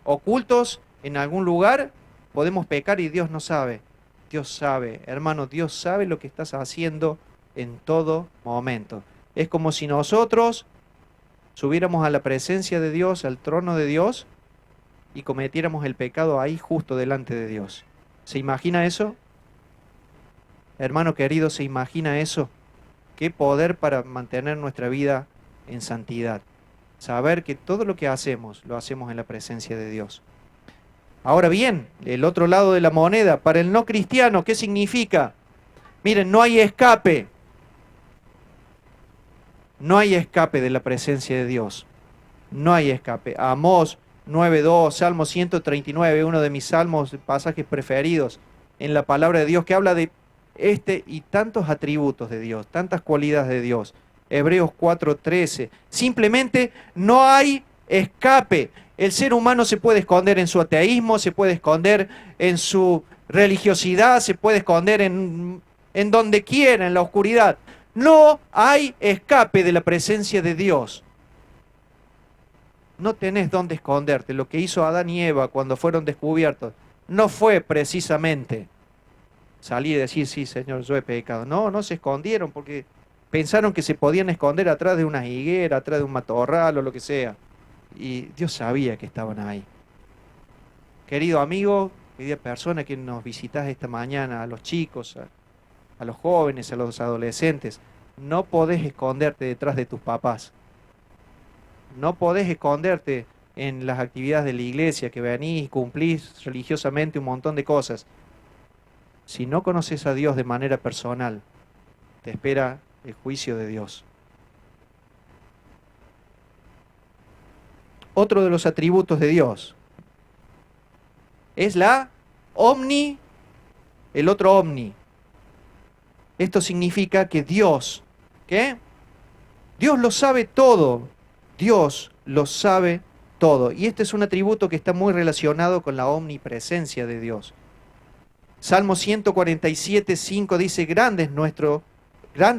ocultos en algún lugar podemos pecar y Dios no sabe. Dios sabe, hermano, Dios sabe lo que estás haciendo en todo momento. Es como si nosotros subiéramos a la presencia de Dios, al trono de Dios, y cometiéramos el pecado ahí justo delante de Dios. ¿Se imagina eso? Hermano querido, ¿se imagina eso? Qué poder para mantener nuestra vida en santidad. Saber que todo lo que hacemos, lo hacemos en la presencia de Dios. Ahora bien, el otro lado de la moneda, para el no cristiano, ¿qué significa? Miren, no hay escape. No hay escape de la presencia de Dios. No hay escape. Amós 9:2, Salmo 139, uno de mis salmos, pasajes preferidos en la palabra de Dios, que habla de este y tantos atributos de Dios, tantas cualidades de Dios. Hebreos 4:13. Simplemente no hay escape. El ser humano se puede esconder en su ateísmo, se puede esconder en su religiosidad, se puede esconder en donde quiera, en la oscuridad. No hay escape de la presencia de Dios. No tenés dónde esconderte. Lo que hizo Adán y Eva cuando fueron descubiertos no fue precisamente salir y decir, sí, Señor, yo he pecado. No, no se escondieron porque pensaron que se podían esconder atrás de una higuera, atrás de un matorral o lo que sea. Y Dios sabía que estaban ahí. Querido amigo, querida persona que nos visitas esta mañana, a los chicos, a los jóvenes, a los adolescentes, no podés esconderte detrás de tus papás. No podés esconderte en las actividades de la iglesia, que venís y cumplís religiosamente un montón de cosas. Si no conoces a Dios de manera personal, te espera el juicio de Dios. Otro de los atributos de Dios es la el otro omni. Esto significa que Dios, ¿qué? Dios lo sabe todo. Dios lo sabe todo. Y este es un atributo que está muy relacionado con la omnipresencia de Dios. Salmo 147:5 dice, grande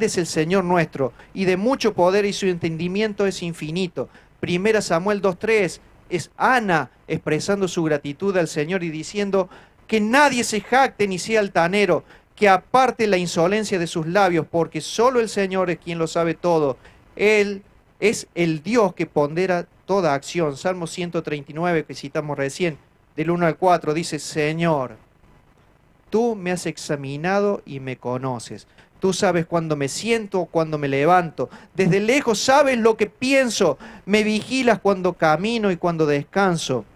es el Señor nuestro, y de mucho poder, y su entendimiento es infinito. Primera Samuel 2:3 es Ana expresando su gratitud al Señor y diciendo que nadie se jacte ni sea altanero, que aparte la insolencia de sus labios, porque solo el Señor es quien lo sabe todo. Él es el Dios que pondera toda acción. Salmo 139 que citamos recién, del 1 al 4, dice, Señor, tú me has examinado y me conoces. Tú sabes cuándo me siento, cuándo me levanto. Desde lejos sabes lo que pienso. Me vigilas cuando camino y cuando descanso.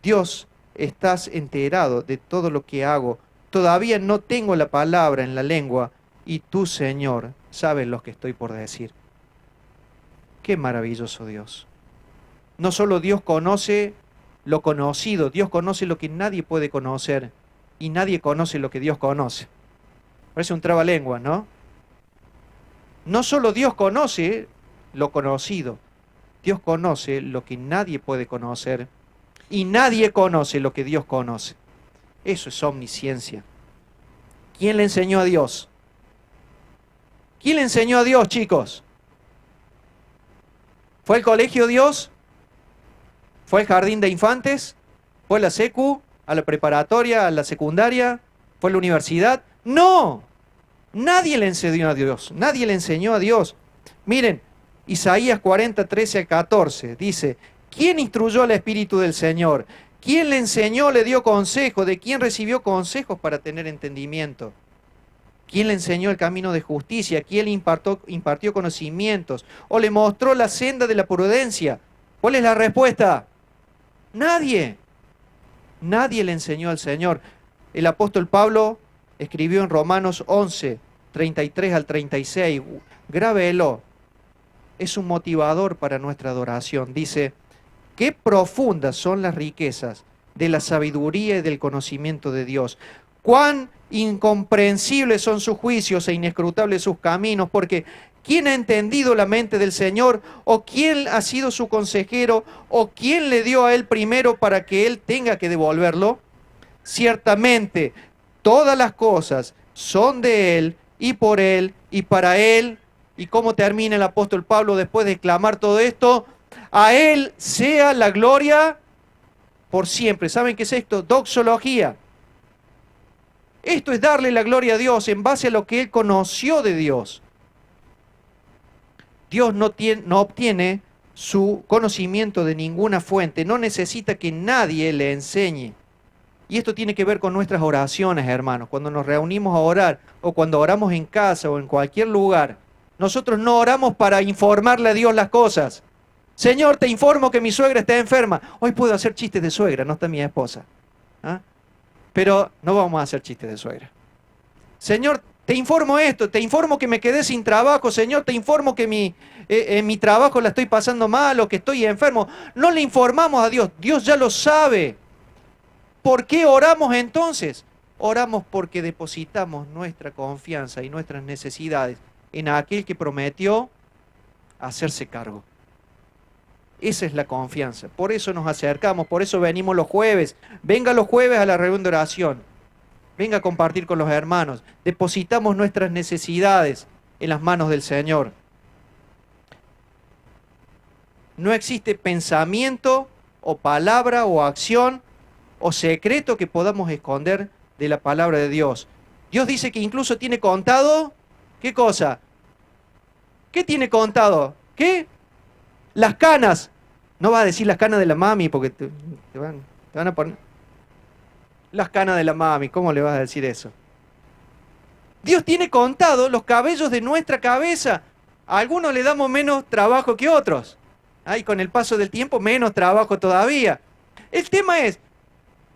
Dios, estás enterado de todo lo que hago. Todavía no tengo la palabra en la lengua. Y tú, Señor, sabes lo que estoy por decir. Qué maravilloso Dios. No solo Dios conoce lo conocido, Dios conoce lo que nadie puede conocer. Y nadie conoce lo que Dios conoce. Parece un trabalengua, ¿no? No solo Dios conoce lo conocido, Dios conoce lo que nadie puede conocer y nadie conoce lo que Dios conoce. Eso es omnisciencia. ¿Quién le enseñó a Dios? ¿Quién le enseñó a Dios, chicos? ¿Fue el colegio Dios? ¿Fue el jardín de infantes? ¿Fue la secu? ¿A la preparatoria? ¿A la secundaria? ¿Fue la universidad? No. Nadie le enseñó a Dios. Nadie le enseñó a Dios. Miren, Isaías 40, 13 al 14 dice: ¿quién instruyó al Espíritu del Señor? ¿Quién le enseñó, le dio consejo? ¿De quién recibió consejos para tener entendimiento? ¿Quién le enseñó el camino de justicia? ¿Quién le impartió conocimientos? ¿O le mostró la senda de la prudencia? ¿Cuál es la respuesta? Nadie. Nadie le enseñó al Señor. El apóstol Pablo escribió en Romanos 11, 33 al 36. Grábelo. Es un motivador para nuestra adoración. Dice: qué profundas son las riquezas de la sabiduría y del conocimiento de Dios. Cuán incomprensibles son sus juicios e inescrutables sus caminos, porque ¿quién ha entendido la mente del Señor? ¿O quién ha sido su consejero? ¿O quién le dio a él primero para que él tenga que devolverlo? Ciertamente, todas las cosas son de él, y por él, y para él. ¿Y cómo termina el apóstol Pablo después de exclamar todo esto? A él sea la gloria por siempre. ¿Saben qué es esto? Doxología. Esto es darle la gloria a Dios en base a lo que él conoció de Dios. Dios no obtiene su conocimiento de ninguna fuente, no necesita que nadie le enseñe. Y esto tiene que ver con nuestras oraciones, hermanos. Cuando nos reunimos a orar, o cuando oramos en casa o en cualquier lugar, nosotros no oramos para informarle a Dios las cosas. Señor, te informo que mi suegra está enferma. Hoy puedo hacer chistes de suegra, no está mi esposa. ¿Ah? Pero no vamos a hacer chistes de suegra. Señor, te informo esto, te informo que me quedé sin trabajo. Señor, te informo que en mi trabajo la estoy pasando mal o que estoy enfermo. No le informamos a Dios, Dios ya lo sabe. ¿Por qué oramos entonces? Oramos porque depositamos nuestra confianza y nuestras necesidades en aquel que prometió hacerse cargo. Esa es la confianza. Por eso nos acercamos, por eso venimos los jueves. Venga los jueves a la reunión de oración. Venga a compartir con los hermanos. Depositamos nuestras necesidades en las manos del Señor. No existe pensamiento o palabra o acción o secreto que podamos esconder de la palabra de Dios. Dios dice que incluso tiene contado, ¿qué cosa? ¿Qué tiene contado? ¿Qué? Las canas. No vas a decir las canas de la mami porque te van a poner... Las canas de la mami, ¿cómo le vas a decir eso? Dios tiene contado los cabellos de nuestra cabeza. A algunos le damos menos trabajo que otros. Y con el paso del tiempo menos trabajo todavía. El tema es,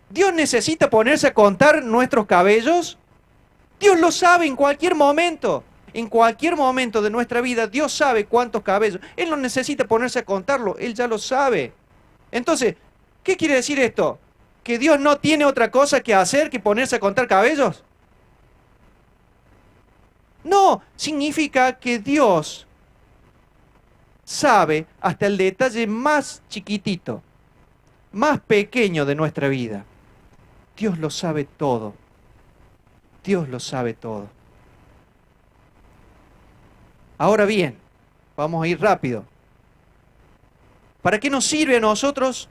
¿Dios necesita ponerse a contar nuestros cabellos? Dios lo sabe en cualquier momento. En cualquier momento de nuestra vida, Dios sabe cuántos cabellos. Él no necesita ponerse a contarlo, Él ya lo sabe. Entonces, ¿qué quiere decir esto? ¿Que Dios no tiene otra cosa que hacer que ponerse a contar cabellos? No, significa que Dios sabe hasta el detalle más chiquitito, más pequeño de nuestra vida. Dios lo sabe todo. Dios lo sabe todo. Ahora bien, vamos a ir rápido. ¿Para qué nos sirve a nosotros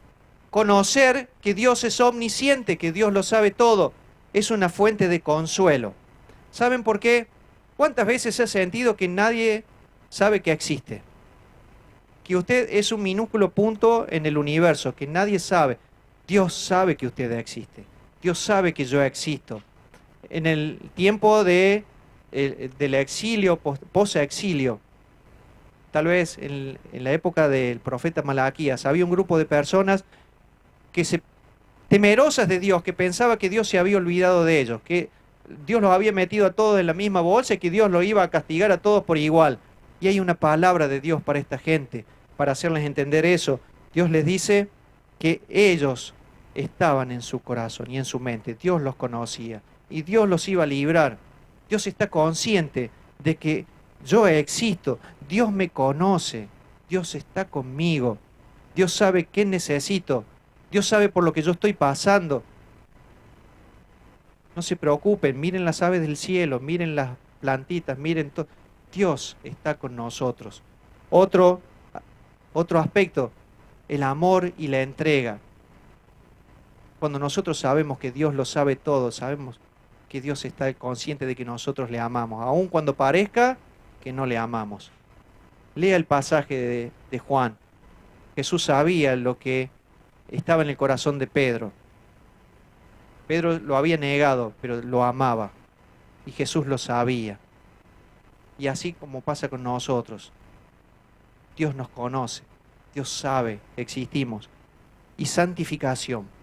conocer que Dios es omnisciente, que Dios lo sabe todo? Es una fuente de consuelo. ¿Saben por qué? ¿Cuántas veces se ha sentido que nadie sabe que existe? Que usted es un minúsculo punto en el universo, que nadie sabe. Dios sabe que usted existe. Dios sabe que yo existo. En el tiempo del exilio, post-exilio, tal vez en la época del profeta Malaquías, había un grupo de personas temerosas de Dios, que pensaba que Dios se había olvidado de ellos, que Dios los había metido a todos en la misma bolsa y que Dios los iba a castigar a todos por igual. Y hay una palabra de Dios para esta gente, para hacerles entender eso. Dios les dice que ellos estaban en su corazón y en su mente. Dios los conocía y Dios los iba a librar. Dios está consciente de que yo existo. Dios me conoce. Dios está conmigo. Dios sabe qué necesito. Dios sabe por lo que yo estoy pasando. No se preocupen, miren las aves del cielo, miren las plantitas, miren todo. Dios está con nosotros. Otro aspecto, el amor y la entrega. Cuando nosotros sabemos que Dios lo sabe todo, sabemos que Dios está consciente de que nosotros le amamos, aun cuando parezca que no le amamos. Lea el pasaje de Juan. Jesús sabía lo que estaba en el corazón de Pedro. Pedro lo había negado, pero lo amaba. Y Jesús lo sabía. Y así como pasa con nosotros, Dios nos conoce, Dios sabe que existimos. Y santificación.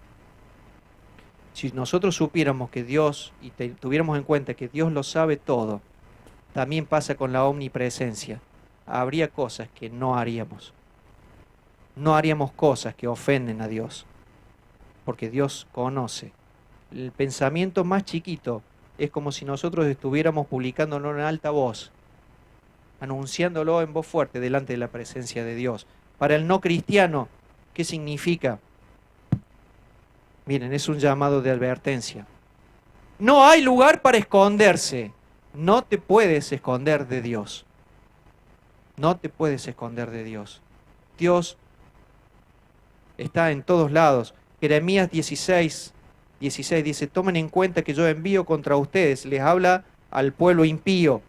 Si nosotros supiéramos que Dios, y tuviéramos en cuenta que Dios lo sabe todo, también pasa con la omnipresencia. Habría cosas que no haríamos. No haríamos cosas que ofenden a Dios, porque Dios conoce. El pensamiento más chiquito es como si nosotros estuviéramos publicándolo en alta voz, anunciándolo en voz fuerte delante de la presencia de Dios. Para el no cristiano, ¿qué significa? Miren, es un llamado de advertencia. No hay lugar para esconderse. No te puedes esconder de Dios. No te puedes esconder de Dios. Dios está en todos lados. Jeremías 16 dice, tomen en cuenta que yo envío contra ustedes, les habla al pueblo impío,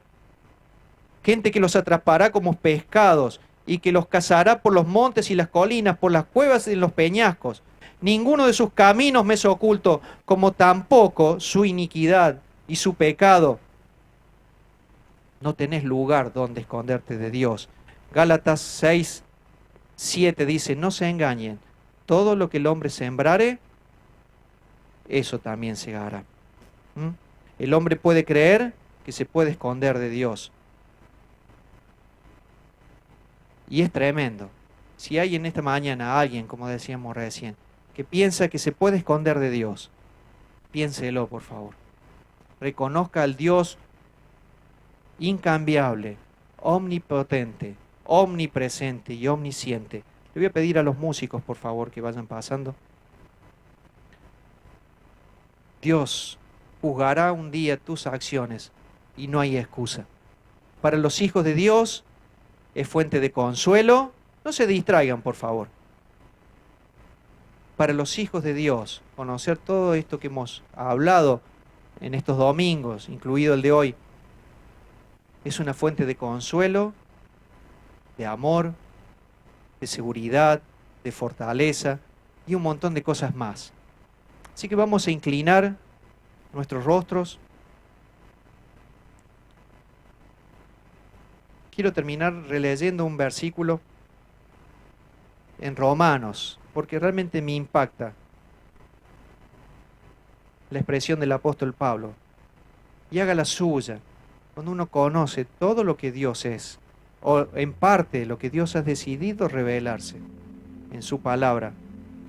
gente que los atrapará como pescados y que los cazará por los montes y las colinas, por las cuevas y los peñascos. Ninguno de sus caminos me es oculto, como tampoco su iniquidad y su pecado. No tenés lugar donde esconderte de Dios. Gálatas 6:7 dice, no se engañen, todo lo que el hombre sembrare, eso también segará. El hombre puede creer que se puede esconder de Dios. Y es tremendo. Si hay en esta mañana alguien, como decíamos recién, que piensa que se puede esconder de Dios, piénselo, por favor. Reconozca al Dios incambiable, omnipotente, omnipresente y omnisciente. Le voy a pedir a los músicos, por favor, que vayan pasando. Dios juzgará un día tus acciones y no hay excusa. Para los hijos de Dios es fuente de consuelo. No se distraigan, por favor. Para los hijos de Dios, conocer todo esto que hemos hablado en estos domingos, incluido el de hoy, es una fuente de consuelo, de amor, de seguridad, de fortaleza y un montón de cosas más. Así que vamos a inclinar nuestros rostros. Quiero terminar releyendo un versículo en Romanos, porque realmente me impacta la expresión del apóstol Pablo. Y haga la suya, cuando uno conoce todo lo que Dios es, o en parte lo que Dios ha decidido revelarse en su palabra,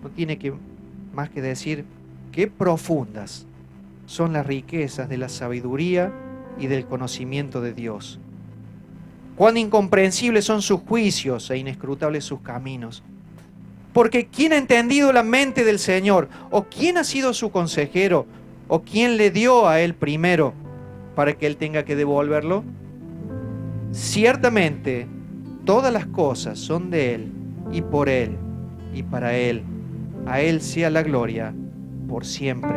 no tiene más que decir qué profundas son las riquezas de la sabiduría y del conocimiento de Dios. Cuán incomprensibles son sus juicios e inescrutables sus caminos. Porque ¿quién ha entendido la mente del Señor? ¿O quién ha sido su consejero? ¿O quién le dio a él primero para que él tenga que devolverlo? Ciertamente, todas las cosas son de él, y por él, y para él. A él sea la gloria por siempre.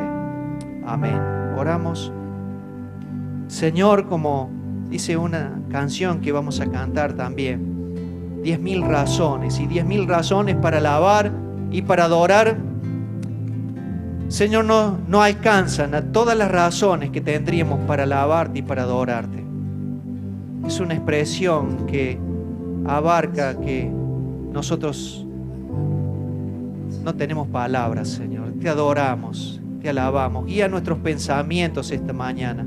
Amén. Oramos. Señor, como dice una canción que vamos a cantar también, 10.000 razones y 10.000 razones para alabar y para adorar. Señor, no alcanzan a todas las razones que tendríamos para alabarte y para adorarte. Es una expresión que abarca que nosotros no tenemos palabras, Señor. Te adoramos, te alabamos. Guía nuestros pensamientos esta mañana,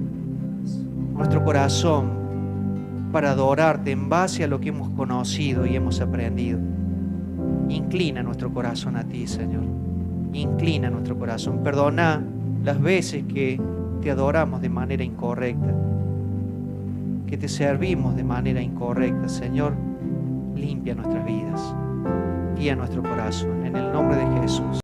nuestro corazón, para adorarte en base a lo que hemos conocido y hemos aprendido. Inclina nuestro corazón a ti, Señor. Inclina nuestro corazón. Perdona las veces que te adoramos de manera incorrecta, que te servimos de manera incorrecta. Señor, limpia nuestras vidas, guía nuestro corazón. En el nombre de Jesús.